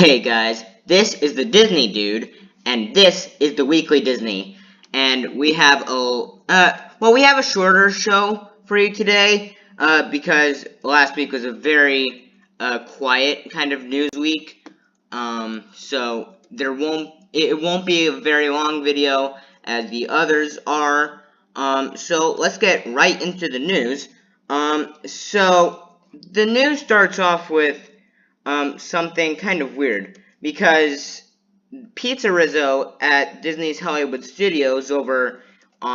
Hey guys, this is the Disney Dude, and this is the Weekly Disney, and we have a shorter show for you today, because last week was a very quiet kind of news week, so it won't be a very long video as the others are. So let's get right into the news. So the news starts off with something kind of weird, because Pizza Rizzo at Disney's Hollywood Studios over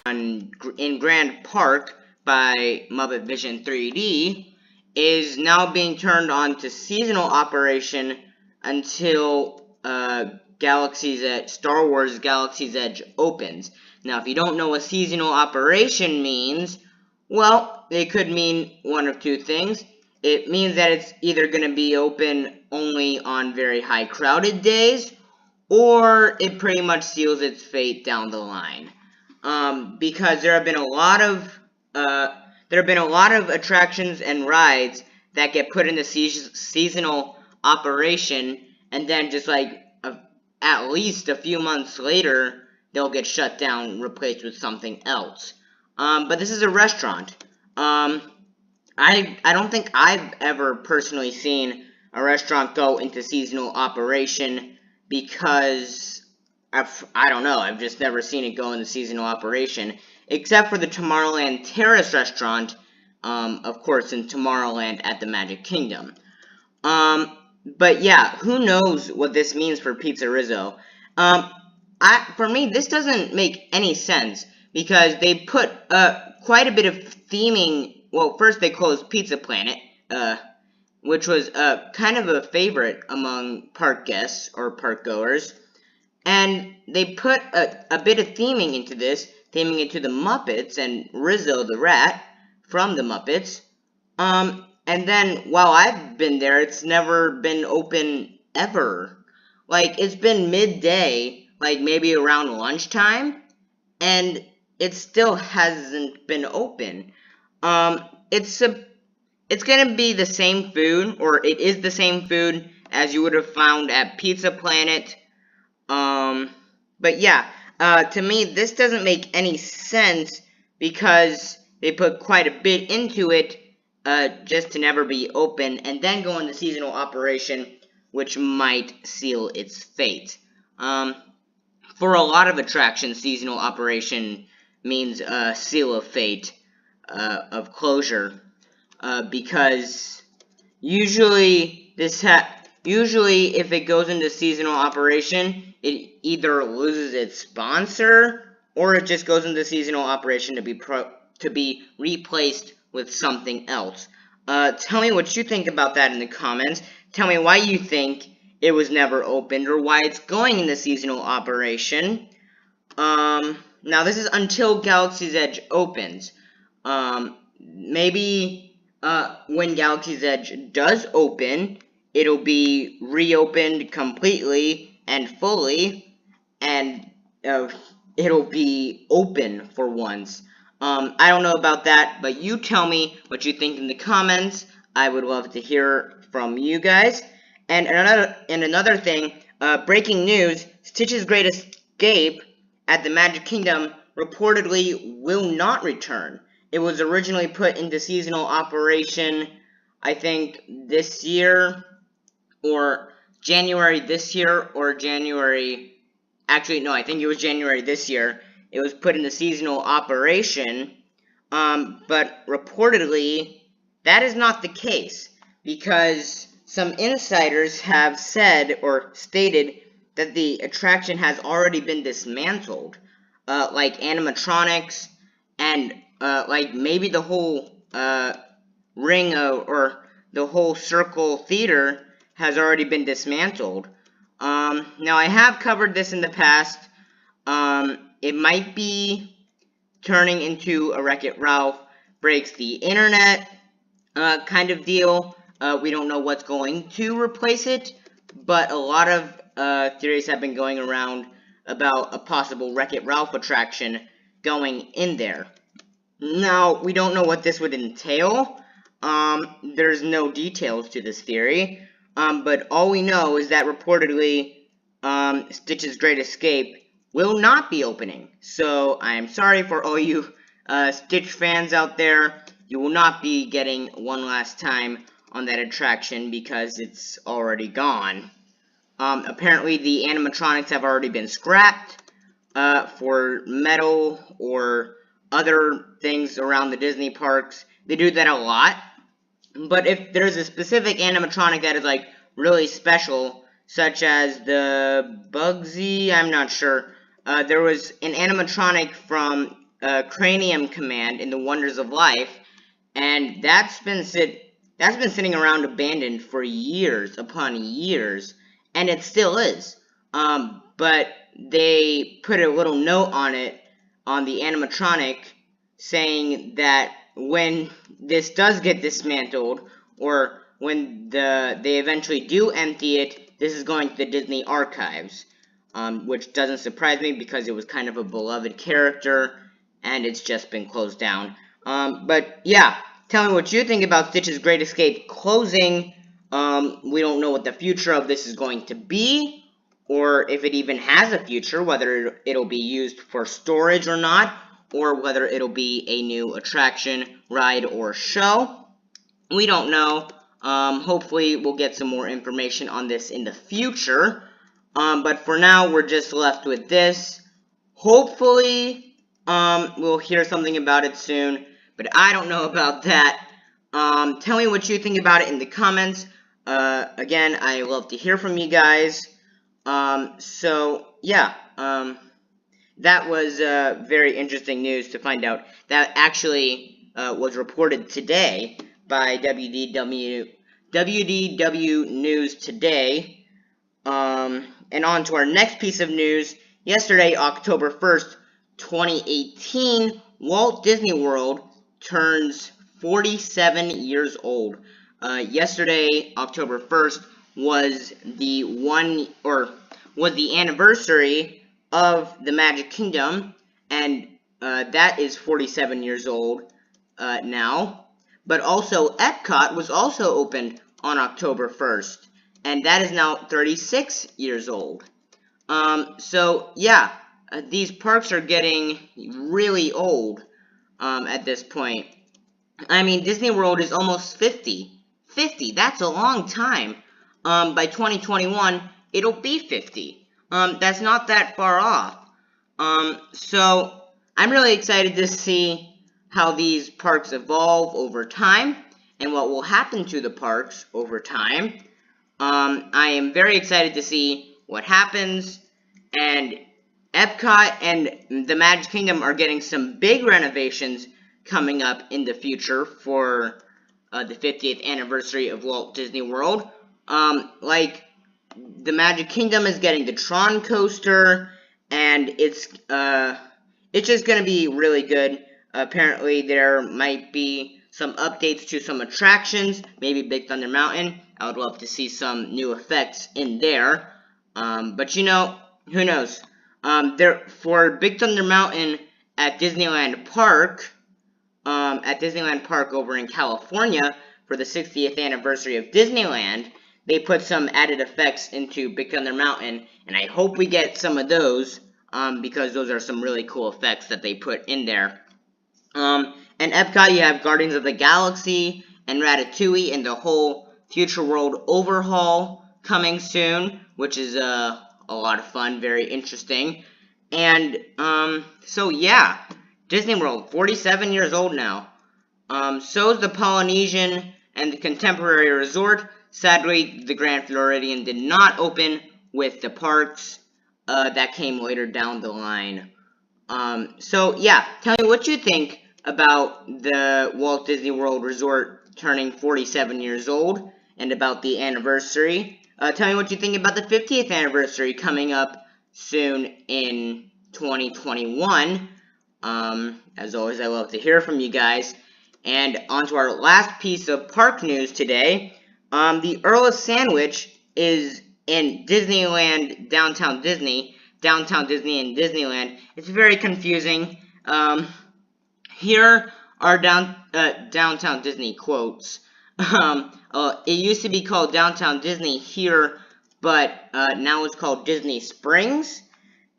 in Grand Park by Muppet Vision 3D is now being turned on to seasonal operation until Star Wars Galaxy's Edge opens. Now, if you don't know what seasonal operation means, well, it could mean one of two things. It means that it's either going to be open only on very high crowded days, or it pretty much seals its fate down the line. Because there have been a lot of attractions and rides that get put into seasonal operation, and then just at least a few months later, they'll get shut down and replaced with something else. But this is a restaurant. I don't think I've ever personally seen a restaurant go into seasonal operation, because I don't know, I've just never seen it go into seasonal operation, except for the Tomorrowland Terrace restaurant, of course, in Tomorrowland at the Magic Kingdom. But yeah, who knows what this means for Pizza Rizzo? For me, this doesn't make any sense, because they put quite a bit of theming. Well, first they closed Pizza Planet, which was kind of a favorite among park guests or park goers, and they put a bit of theming into this, theming into the Muppets and Rizzo the Rat from the Muppets. And then while I've been there, it's never been open ever. Like, it's been midday, like maybe around lunchtime, and it still hasn't been open. It's gonna be the same food, or it is the same food as you would have found at Pizza Planet. But yeah, to me, this doesn't make any sense, because they put quite a bit into it, just to never be open, and then go into seasonal operation, which might seal its fate. For a lot of attractions, seasonal operation means a seal of fate, of closure, because usually if it goes into seasonal operation, it either loses its sponsor, or it just goes into seasonal operation to be replaced with something else. Tell me what you think about that in the comments. Tell me why you think it was never opened, or why it's going into seasonal operation. Now this is until Galaxy's Edge opens. Maybe when Galaxy's Edge does open, it'll be reopened completely and fully, and it'll be open for once. I don't know about that, but you tell me what you think in the comments. I would love to hear from you guys. And another thing, breaking news: Stitch's Great Escape at the Magic Kingdom reportedly will not return. It was originally put into seasonal operation, I think this year, or January this year, or January... Actually, no, I think it was January this year. It was put into seasonal operation, but reportedly, that is not the case, because some insiders have said or stated that the attraction has already been dismantled, like animatronics, and like maybe the whole ring or the whole circle theater has already been dismantled. Now I have covered this in the past. It might be turning into a Wreck-It Ralph breaks the internet kind of deal. We don't know what's going to replace it, but a lot of theories have been going around about a possible Wreck-It Ralph attraction going in there. Now, we don't know what this would entail. There's no details to this theory. But all we know is that reportedly, Stitch's Great Escape will not be opening. So I'm sorry for all you Stitch fans out there. You will not be getting one last time on that attraction because it's already gone. Apparently the animatronics have already been scrapped for metal or other things around the Disney parks. They do that a lot. But if there's a specific animatronic that is like really special, such as the Bugsy, I'm not sure. There was an animatronic from Cranium Command in The Wonders of Life, and that's been sitting around abandoned for years upon years, and it still is. But they put a little note on it, on the animatronic, saying that when this does get dismantled, or when they eventually do empty it, this is going to the Disney archives, which doesn't surprise me because it was kind of a beloved character, and it's just been closed down. But yeah, tell me what you think about Stitch's Great Escape closing. We don't know what the future of this is going to be, or if it even has a future, whether it'll be used for storage or not, or whether it'll be a new attraction, ride, or show. We don't know. Hopefully we'll get some more information on this in the future. But for now, we're just left with this. Hopefully, we'll hear something about it soon, but I don't know about that. Tell me what you think about it in the comments. Again, I love to hear from you guys. So, yeah, that was very interesting news to find out. That actually was reported today by WDW News Today. And on to our next piece of news. Yesterday, October 1st, 2018, Walt Disney World turns 47 years old. Yesterday, October 1st, was the anniversary of the Magic Kingdom, and that is 47 years old now. But also, Epcot was also opened on October 1st, and that is now 36 years old. So, yeah, these parks are getting really old at this point. I mean, Disney World is almost 50. 50, that's a long time. By 2021, it'll be 50. That's not that far off. So, I'm really excited to see how these parks evolve over time and what will happen to the parks over time. I am very excited to see what happens, and Epcot and the Magic Kingdom are getting some big renovations coming up in the future for the 50th anniversary of Walt Disney World. Like, the Magic Kingdom is getting the Tron coaster, and it's just going to be really good. Apparently, there might be some updates to some attractions, maybe Big Thunder Mountain. I would love to see some new effects in there. But you know, who knows? For Big Thunder Mountain at Disneyland Park, over in California, for the 60th anniversary of Disneyland, they put some added effects into Big Thunder Mountain, and I hope we get some of those, because those are some really cool effects that they put in there. And Epcot, you have Guardians of the Galaxy and Ratatouille and the whole Future World overhaul coming soon, which is a lot of fun, very interesting. And so yeah, Disney World, 47 years old now. So is the Polynesian and the Contemporary Resort. Sadly, the Grand Floridian did not open with the parks that came later down the line. So yeah, tell me what you think about the Walt Disney World Resort turning 47 years old and about the anniversary. Tell me what you think about the 50th anniversary coming up soon in 2021. As always, I love to hear from you guys. And on to our last piece of park news today. The Earl of Sandwich is in Disneyland, Downtown Disney and Disneyland. It's very confusing. Here are Downtown Disney quotes. It used to be called Downtown Disney here, but now it's called Disney Springs.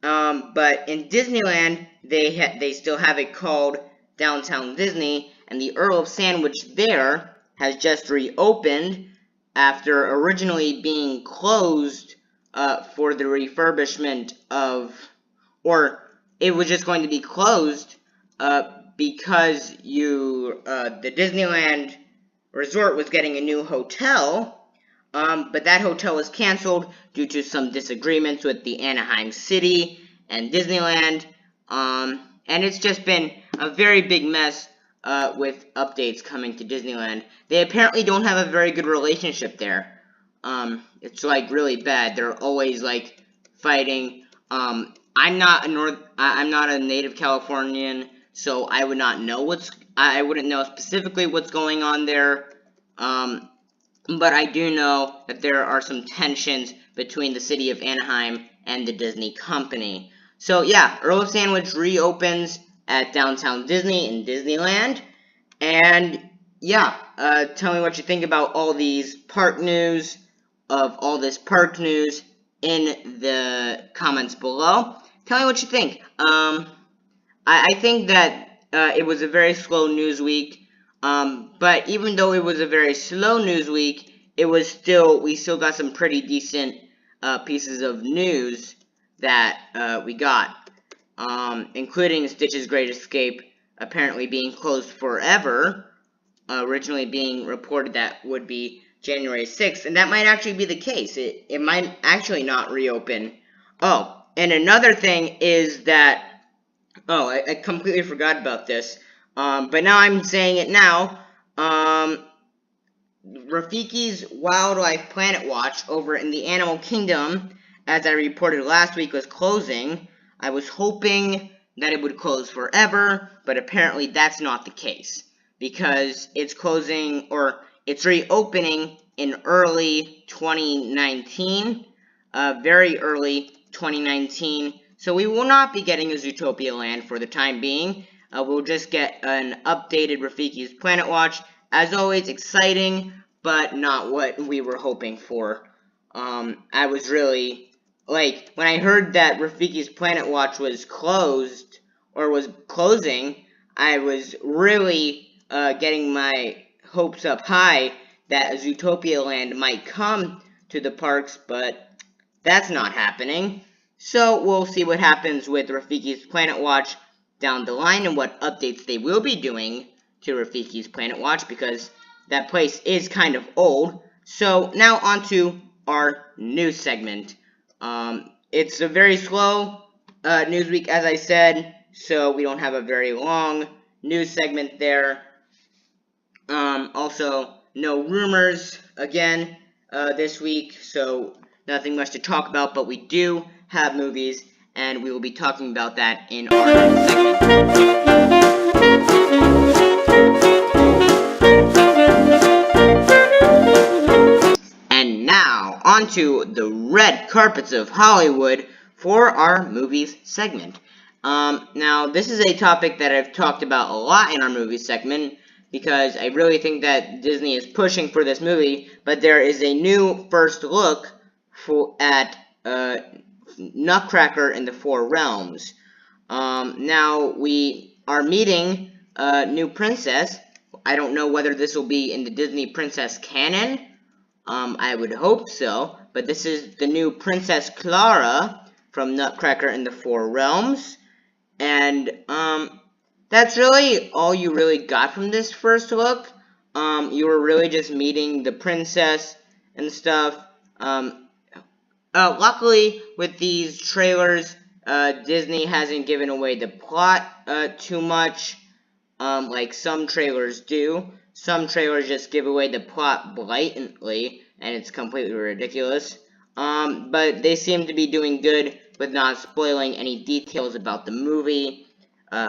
But in Disneyland, they still have it called Downtown Disney, and the Earl of Sandwich there has just reopened after originally being closed for the refurbishment of, or it was just going to be closed because the Disneyland Resort was getting a new hotel, but that hotel was canceled due to some disagreements with the Anaheim City and Disneyland, and it's just been a very big mess with updates coming to Disneyland. They apparently don't have a very good relationship there. It's like really bad. They're always like fighting. I'm not a native Californian, so I would not know I wouldn't know specifically what's going on there. But I do know that there are some tensions between the city of Anaheim and the Disney company. So yeah, Earl of Sandwich reopens at Downtown Disney in Disneyland. And yeah, tell me what you think about all these park news, in the comments below. Tell me what you think. I think that it was a very slow news week. But even though it was a very slow news week, we still got some pretty decent pieces of news that we got, including Stitch's Great Escape apparently being closed forever, originally being reported that would be January 6th, and that might actually be the case. It might actually not reopen. Oh, and another thing is that, I completely forgot about this. But now I'm saying it now. Rafiki's Wildlife Planet Watch over in the Animal Kingdom, as I reported last week, was closing. I was hoping that it would close forever, but apparently that's not the case, because it's closing, or it's reopening in early 2019, very early 2019. So we will not be getting a Zootopia Land for the time being. We'll just get an updated Rafiki's Planet Watch. As always, exciting, but not what we were hoping for. I was really, like, when I heard that Rafiki's Planet Watch was closed, or was closing, I was really getting my hopes up high that a Zootopia Land might come to the parks, but that's not happening. So we'll see what happens with Rafiki's Planet Watch down the line and what updates they will be doing to Rafiki's Planet Watch, because that place is kind of old. So now on to our news segment. It's a very slow news week, as I said, so we don't have a very long news segment there. Also, no rumors again this week, so nothing much to talk about, but we do have movies, and we will be talking about that in our next segment. And now, onto the red carpets of Hollywood for our movies segment. Now, this is a topic that I've talked about a lot in our movies segment, because I really think that Disney is pushing for this movie, but there is a new first look at Nutcracker in the Four Realms. Now, we are meeting a new princess. I don't know whether this will be in the Disney Princess canon. I would hope so, but this is the new Princess Clara from Nutcracker in the Four Realms, and that's really all you really got from this first look. You were really just meeting the princess and stuff. Luckily, with these trailers, Disney hasn't given away the plot too much, like some trailers do. Some trailers just give away the plot blatantly, and it's completely ridiculous. But they seem to be doing good with not spoiling any details about the movie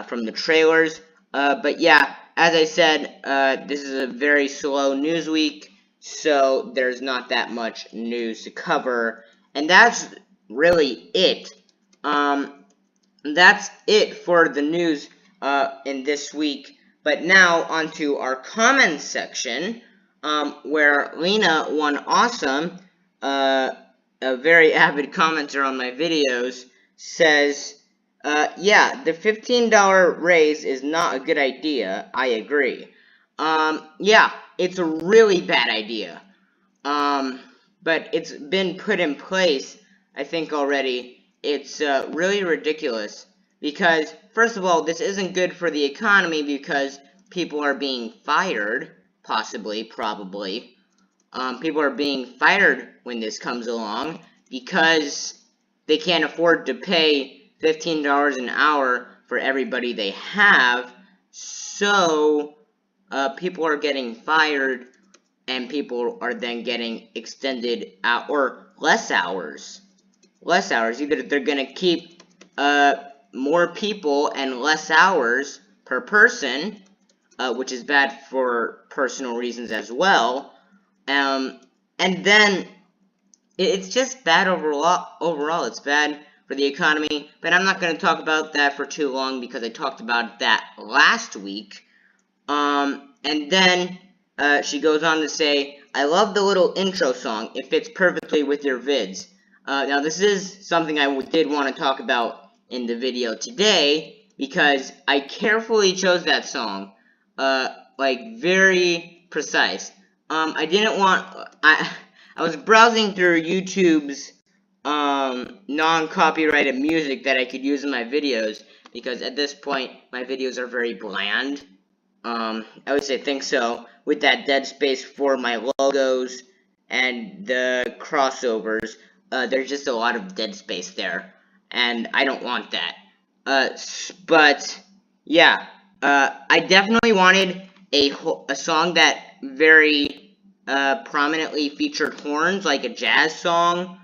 from the trailers. But yeah, as I said, this is a very slow news week, so there's not that much news to cover. And that's really it. That's it for the news in this week. But now, onto our comments section. where Lena One Awesome, a very avid commenter on my videos, says, yeah, the $15 raise is not a good idea. I agree. Yeah, it's a really bad idea. But it's been put in place, I think, already. It's really ridiculous because, first of all, this isn't good for the economy because people are being fired, possibly, probably. People are being fired when this comes along because they can't afford to pay $15 an hour for everybody they have, so people are getting fired and people are then getting extended or less hours. Either they're going to keep more people and less hours per person, which is bad for personal reasons as well. And then it's just bad overall. It's bad for the economy, but I'm not going to talk about that for too long because I talked about that last week. And then she goes on to say, I love the little intro song. It fits perfectly with your vids. Now, this is something I did want to talk about in the video today because I carefully chose that song, like very precise. I didn't want, I was browsing through YouTube's non-copyrighted music that I could use in my videos because at this point my videos are very bland. I would say think so, with that dead space for my logos and the crossovers. There's just a lot of dead space there, and I don't want that. But yeah, I definitely wanted a song that very prominently featured horns, like a jazz song.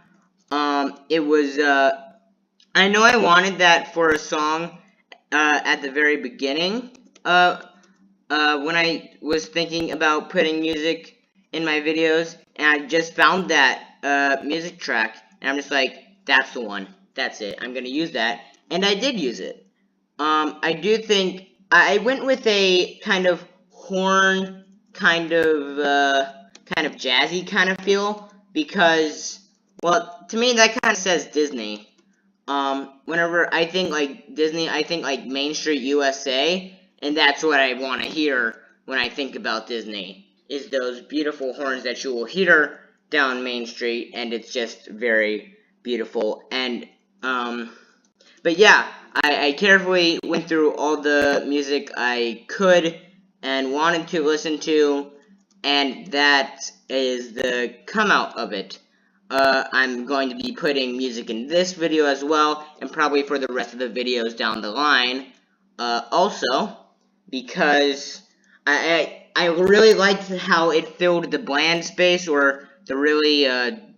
It was I know I wanted that for a song at the very beginning. When I was thinking about putting music in my videos, and I just found that music track, and I'm just like, that's the one. That's it. I'm gonna use that, and I did use it. I do think I went with a kind of horn, kind of jazzy kind of feel because, well, to me that kind of says Disney. Whenever I think like Disney, I think like Main Street USA. And that's what I want to hear when I think about Disney, is those beautiful horns that you will hear down Main Street, and it's just very beautiful. And, but yeah, I carefully went through all the music I could and wanted to listen to, and that is the come out of it. I'm going to be putting music in this video as well, and probably for the rest of the videos down the line. Also, because I really liked how it filled the bland space or the really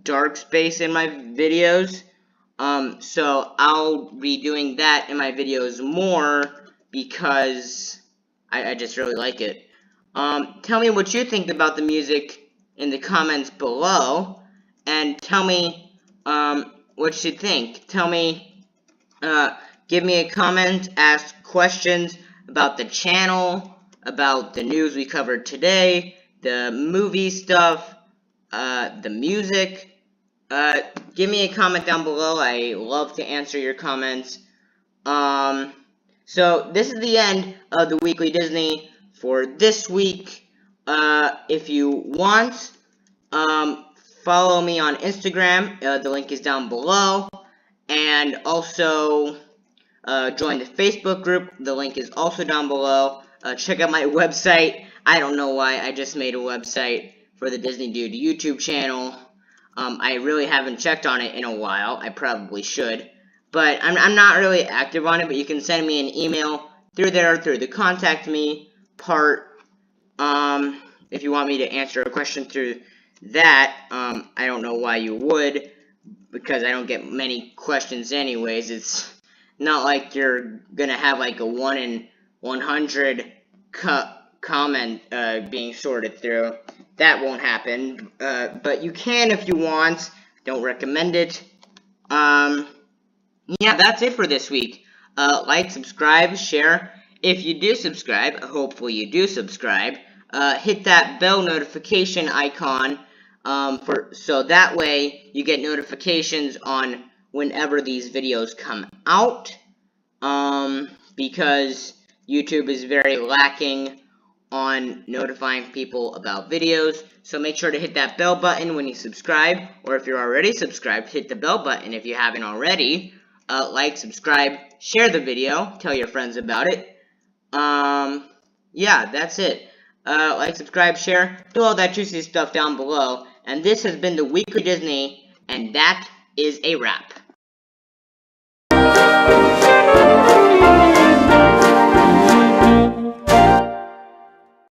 dark space in my videos. So I'll be doing that in my videos more because I just really like it. Tell me what you think about the music in the comments below, and tell me what you think. Tell me, give me a comment, ask questions about the channel, about the news we covered today, the movie stuff, the music. Give me a comment down below. I love to answer your comments. So this is the end of the Weekly Disney for this week. If you want, follow me on Instagram. The link is down below. And also, join the Facebook group. The link is also down below. Check out my website. I don't know why. I just made a website for the Disney Dude YouTube channel. I really haven't checked on it in a while. I probably should. But I'm not really active on it. But you can send me an email through there, through the contact me part. If you want me to answer a question through that, I don't know why you would, because I don't get many questions anyways. It's not like you're gonna have like a 1 in 100 comment being sorted through. That won't happen, but you can if you want. Don't recommend it. Yeah, that's it for this week. Like, subscribe, share. If you do subscribe, hopefully you do subscribe. hit that bell notification icon so that way you get notifications on whenever these videos come out, because YouTube is very lacking on notifying people about videos. So make sure to hit that bell button when you subscribe, or if you're already subscribed, hit the bell button if you haven't already. Like, subscribe, share the video, tell your friends about it. Yeah, that's it. Like, subscribe, share, do all that juicy stuff down below. And this has been the Weekly Disney, and that is a wrap.